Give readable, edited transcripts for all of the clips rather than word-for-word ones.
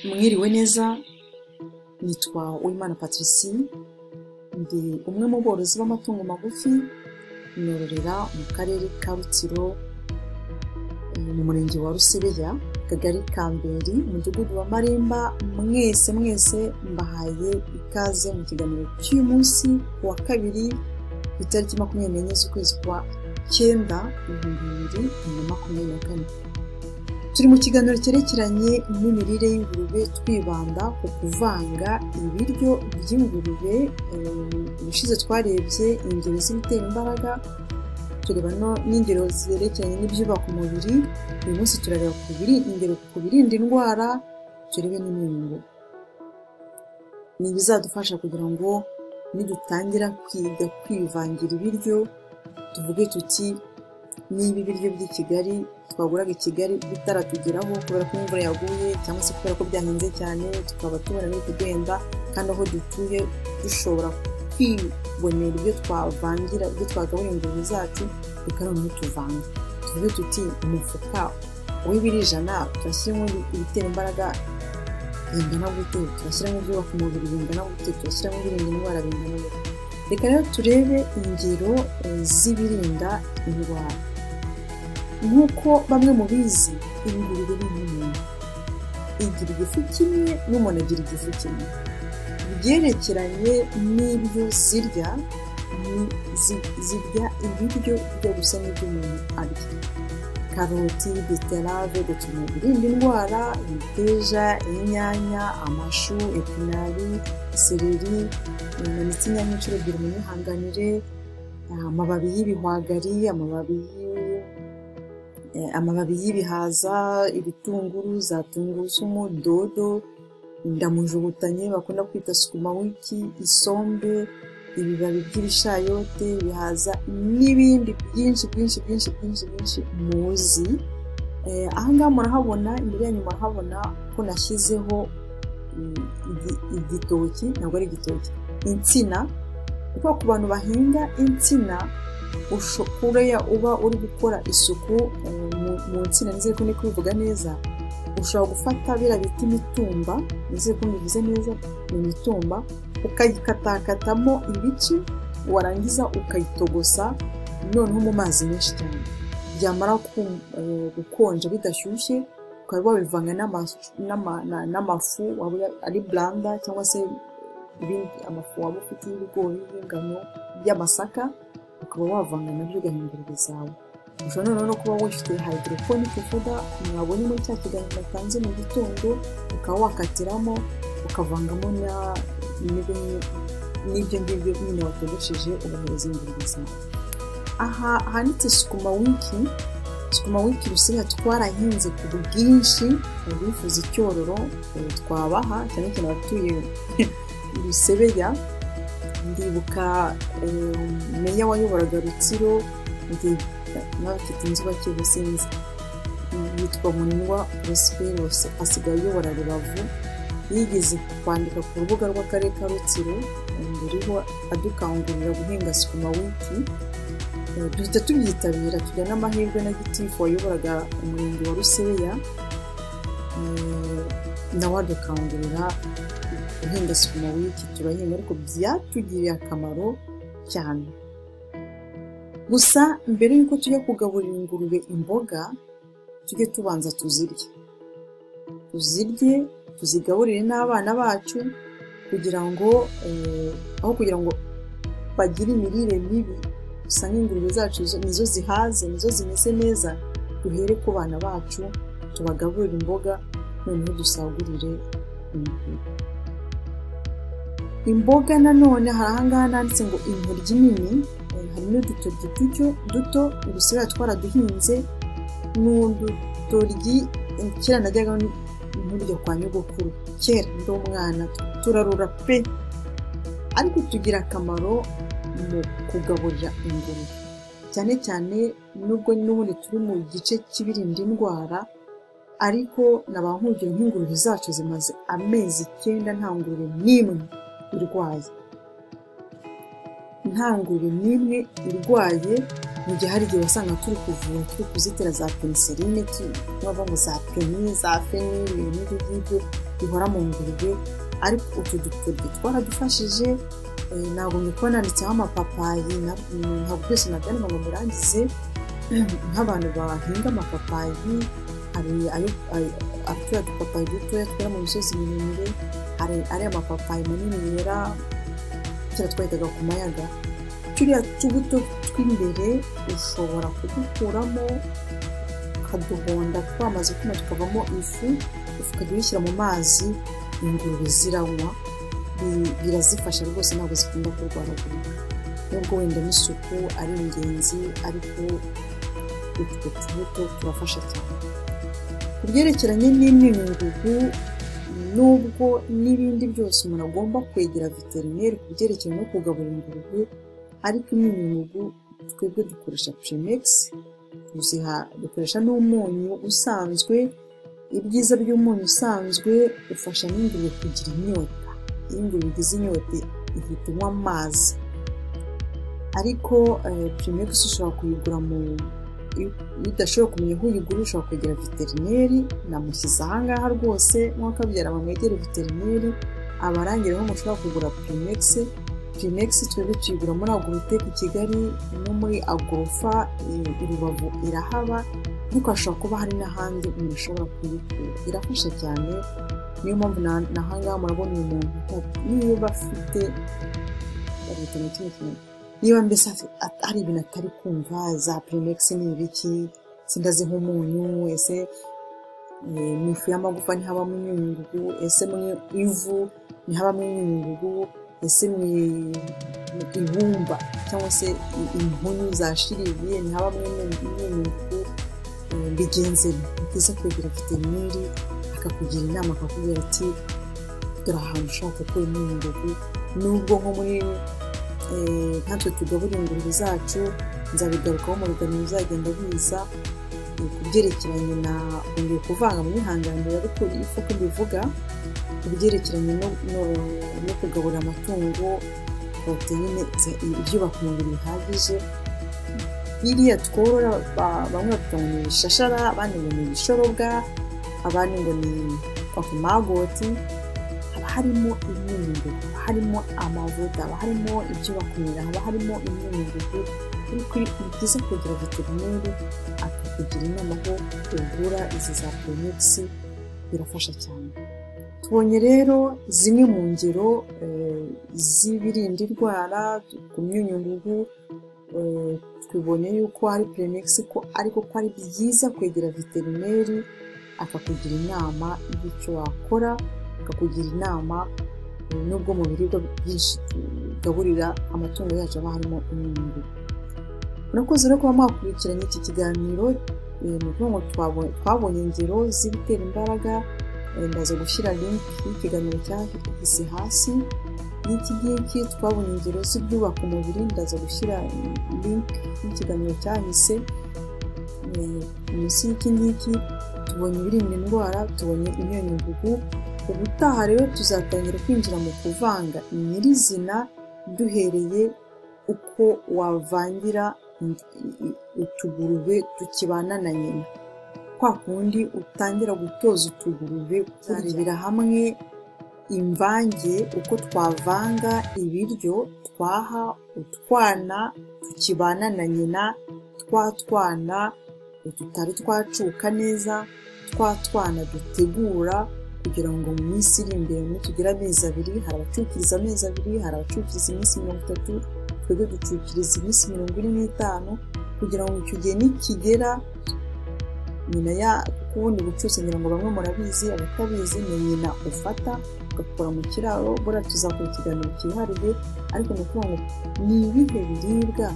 Mwiriwe neza, nitwa Uwimana Patricie, ndi umwe mu borozi b'amatungo magufi, nororera mu karere ka Rutsiro, mu murenge wa Rusebeya, kagari ka Mberi, umudugudu wa Maremba. Mwese mbahaye ikaze mu kiganiro cy'uyu munsi wa kabiri, ku itariki 24 z'ukwezi kwa 9, 2024. Turi mu kiganiro cyerekeranye n'imirire y'ingurube, twibanda ku kuvanga ibiryo by'ingurube. Ubushize twarebye ingero z'ibitera imbaraga, tureba n'ingero zerekeranye n'ibyubaka umubiri. Uyu munsi turareba ingero ku birinda indwara, turebe n'imyungu. Ni bizadufasha kugira ngo nidutangira kwiga kwivangira ibiryo, tuvuge tuti niba ibiryo by'i Kigali twaguraga i Kigali bitaratugeraho kubera ko imvura yaguye cyangwa se kubera ko byahenze cyane, tukaba tubona biri kugenda, kandi aho dutuye dushobora kwibonera ibyo twavangira, ibyo twagaburira ingurube zacu, reka noneho tuvanga. Tuvuge tuti umufuka w'ibiro 100 turashyiramo ibitera imbaraga bingana gute, turashyiramo ibyubaka umubiri bingana gute, turashyiramo ibirinda indwara bingana gute. Reka rero turebe ingero z'ibirinda indwara. Nk'uko bamwe mu bizi, ingurube ni nk'umuntu, igira igifu kimwe n'umuntu agira igifu kimwe. Byerekeranye n'ibyo zirya, zirya ibiryo bijya gusa n'ibyo umuntu arya. Karoti, beterave, bituma birinda indwara, imiteja, inyanya, amashu, epinari, seleri, ndetse inyanya inshuro 2 mu mihanganire, amababi y'ibihwagari, amababi y'ibihaza, ibitunguru, za tungurusumu, dodo, indamujubutanye bakunda kwita sukuma wiki, isombe, ibibabi by'ibishayote, ibihaza n'ibindi byinshi muzi. Ahangaha murahabona, imbere yanyu murahabona ko nashyizeho igitoki, ntabwo ari igitoki, insina. Kuko ku bantu bahinga insina, kuriya uba uri gukora isuku mu nsina, nizere ko ndi kubivuga neza, ushobora gufata biriya bita imitumba, nizere ko mbivuze neza, ni imitumba, ukayikatakatamo ibice, warangiza ukayitogosa noneho mu mazi menshi cyane. Byamara gukonja bidashyushye, ukaba wabivanga n'amafu, waba ari blanda cyangwa se amafu waba ufite y'ibigori, y'ingano, y'amasaka, ukaba wavanga nabyo ugahindura ingurube zawe. Ushobora noneho no kuba wifite hydroponic foda, mwabonye muri cya kiganiro natanze mu gitondo, ukaba wakatiramo, ukavangamo n'ibyo ngibyo nyine watogosheje, ugahereza ingurube zawe. Aha handitse sukuma wiki Rusebeya twarahinze ku bwinshi, abifuza icyororo twabaha, cyane cyane abatuye Rusebeya. Ndibuka meya wayoboraga Rutsiro, n'abafite inzubake businzi, yitwa Munwa Prosperous, asigaye ayobora Rubavu. Yigeze kwandika ku rubuga rw'akarere ka Rutsiro, ruriho adukangurira guhinga sukuma wiki. Duhita tubyitabira, tujya n'amahirwe na gitifu wayoboraga umurenge wa Rusebeya, nawe adukangurira guhinga sukuma wiki. Turahinga, ariko byatugiriye akamaro cyane. Gusa mbere y'uko tujya kugaburira ingurube imboga, tujye tubanza tuzirye, tuzigaburire n'abana bacu, kugira ngo bagire imirire mibi, usanga ingurube zacu nizo zihaze, nizo zimeze neza. Duhere ku bana bacu, tubagaburire imboga, noneho dusagurire ingurube. Imboga nanone hari ahangaha nanditse ngo intoryi nini, hari n'udutoryi duto Rusebeya twaraduhinze. N'udutoryi kera najyaga nturya kwa nyogokuru, kera ndi umwana, turarura pe, ariko tugira akamaro mu kugaburira ingurube, cyane cyane nubwo n'ubundi turi mu gice cy'ibirinda indwara. Ariko nabankugire nk'ingurube zacu zimaze amezi 9 nta ngurube n'imwe irwaye, nta ngurube n'imwe irwaye, mu gihe hari igihe wasanga turi kuvura turi kuzitira za penicilline tubavuga ngo za peni za fenil n'ibyo ngibyo bihora mu ngurube, ariko utu dutoryi twaradufashije. Ntabwo nyiko nanditseho amapapayi, ntabwo byose nabyandika ngo murangize. Nk'abantu bahinga amapapayi, hari turiya dupapayi dutoya twera mu misozi miremire, hari ariya mapapayi manini yera kera twahitaga ku mayaga. Turiya tubuto tw'imbere ushobora kudukuramo ukaduhonda twamaze kuma tukavamo ifu ukajya uyishyira mu mazi, ingurube ziranywa, birazifasha rwose, ntabwo zikunda kurwaragurika. Nubwo wenda n'isuku ari ingenzi, ariko utwo tubuto turafasha cyane. Ku byerekeranye n'imyunyungugu, nubwo n'ibindi byose umuntu agomba kwegera veterineri ku byerekeranye no kugaburira ingurube, ariko imyunyungugu twebwe dukoresha Primex, dukoresha n'umunyu usanzwe. Ibyiza by'umunyu usanzwe ufasha n'ingurube kugira inyota. Iyo ingurube igize inyota ihita inywa amazi, ariko Primex ushobora kuyigura iyo udashobora kumenya aho uyigura ushobora kwegera veterineri. Namushyize ahangaha rwose, mwakabyara bamwegere veterineri abarangira aho mushobora kugura Primex. Primex twebwe tuyigura muri Agrotech Kigali no muri Agrofa i Rubavu irahaba, ariko hashobora kuba hari n'ahandi umuntu ashobora kuyikura. Irafasha cyane, niyo mpamvu nahangaha murabona uyu muntu niba afite niba mbese hari ibintu atari kumva za Primex ni ibiki, sindazi nk'umunyu, ese mu ifu y'amagufa ntihabamo imyunyungugu, ese mu ivu ntihabamo imyunyungugu, ese mu ibumba cyangwa se impunyu za shiririye ntihabamo imyunyungugu, bigenze byiza kwegera veterineri akakugira inama, akakubwira ati dore ahantu ushaka gukura imyunyungugu. Nubwo nko muri nkatwe tugaburira ingurube zacu, nzabigarukaho mu biganiro bizagenda biza ku byerekeranye na ongeye kuvanga mu mihanganiro, ariko ifu ko mbivuga ku byerekeranye no kugaburira amatungo poroteyine, ibyubaka umubiri bihagije. Biriya tworora bamwe bavuga ngo ni ibishashara, abandi ngo ni ibishorobwa, abandi ngo ni magoti. Haba harimo imyunyungugu, haba harimo amavuta, haba harimo ibyubaka umubiri, haba harimo imyunyungugu. Ariko ni byiza kwegera veterineri akakugira inama aho ugura izi za Primex, birafasha cyane. Tubonye rero zimwe mu ngero z'ibirinda indwara ku myunyungugu. Twibonye yuko hari Primex ariko ko ari byiza kwegera veterineri akakugira inama y'icyo wakora, akakugira inama nubwo mu biribwa byinshi tugaburira amatungo yacu haba harimo imyunyungugu. Murakoze rero kuba mwakurikiranye iki kiganiro. Ni ukuvuga ngo twabonye ingero z'ibitera imbaraga. Ndaza gushyira link y'ikiganiro cyahise hasi y'iki ngiki. Twabonye ingero z'ibyubaka umubiri, ndaza gushyira link y'ikiganiro cyahise munsi y'iki ngiki. Tubonye ibirinda indwara, tubonye imyunyungugu. Ubutaha rero tuzatangira kwinjira mu kuvanga nyirizina, duhereye uko wavangira utugurube tukibana na nyina. Kwa kundi utangira gutoza utugurube kurebera hamwe imvange, uko twavanga ibiryo twaha utwana tukibana na nyina, twana tutari twacuka neza, twana dutegura kugira ngo mu minsi iri imbere nitugira amezi 2, hari abacukiriza amezi 2, hari abacukiriza iminsi 30, twebwe ducukiriza iminsi 45, kugira ngo icyo gihe nikigera nyina kubundi bucutse, ngira ngo bamwe murabizi, abatabizi ni nyina ufata ugakora mu kiraro. Bora tuzakora ikiganiro cyihariye, ariko ni ukuvuga ngo ni ibihe biribwa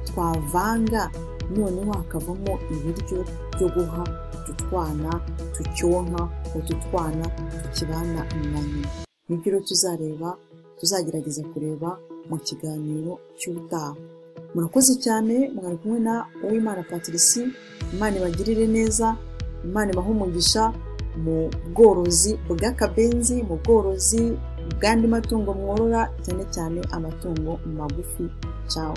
twavanga noneho hakavamo ibiryo byo guha ututwana tucyonka, ututwana tukibana na nyina. Nibyo rero tuzagerageza kureba mu kiganiro cy'ubutaha. Murakoze cyane, mwari kumwe na Uwimana Patricie. Imana ibagirire neza, Imana ibahe umugisha mu bworozi bw'akabenzi, mu bworozi bw'andi matungo mworora, cyane cyane amatungo magufi. Ciao.